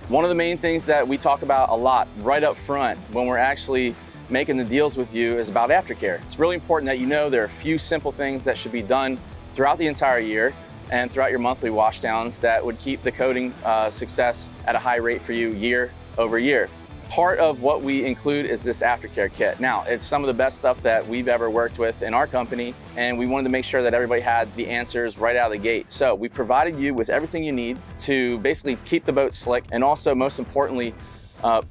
One of the main things that we talk about a lot right up front when we're actually making the deals with you is about aftercare. It's really important that you know there are a few simple things that should be done throughout the entire year and throughout your monthly wash downs that would keep the coating success at a high rate for you year over year. Part of what we include is this aftercare kit. Now, it's some of the best stuff that we've ever worked with in our company, and we wanted to make sure that everybody had the answers right out of the gate. So we provided you with everything you need to basically keep the boat slick, and also, most importantly,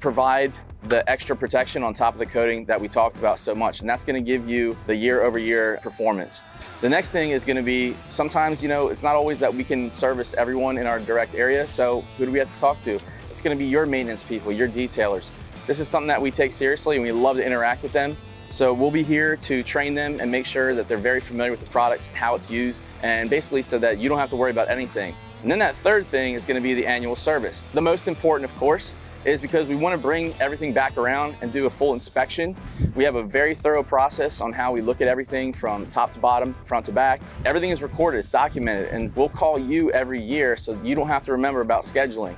provide the extra protection on top of the coating that we talked about so much, and that's going to give you the year-over-year performance. The next thing is going to be, sometimes, it's not always that we can service everyone in our direct area, so who do we have to talk to? It's going to be your maintenance people, your detailers. This is something that we take seriously, and we love to interact with them. So we'll be here to train them and make sure that they're very familiar with the products, how it's used, and basically so that you don't have to worry about anything. And then that third thing is going to be the annual service. The most important, of course, is because we want to bring everything back around and do a full inspection. We have a very thorough process on how we look at everything from top to bottom, front to back. Everything is recorded, it's documented, and we'll call you every year so you don't have to remember about scheduling.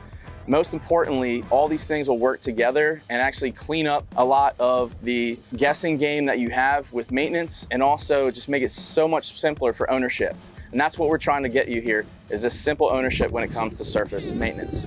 Most importantly, all these things will work together and actually clean up a lot of the guessing game that you have with maintenance, and also just make it so much simpler for ownership. And that's what we're trying to get you here, is this simple ownership when it comes to surface maintenance.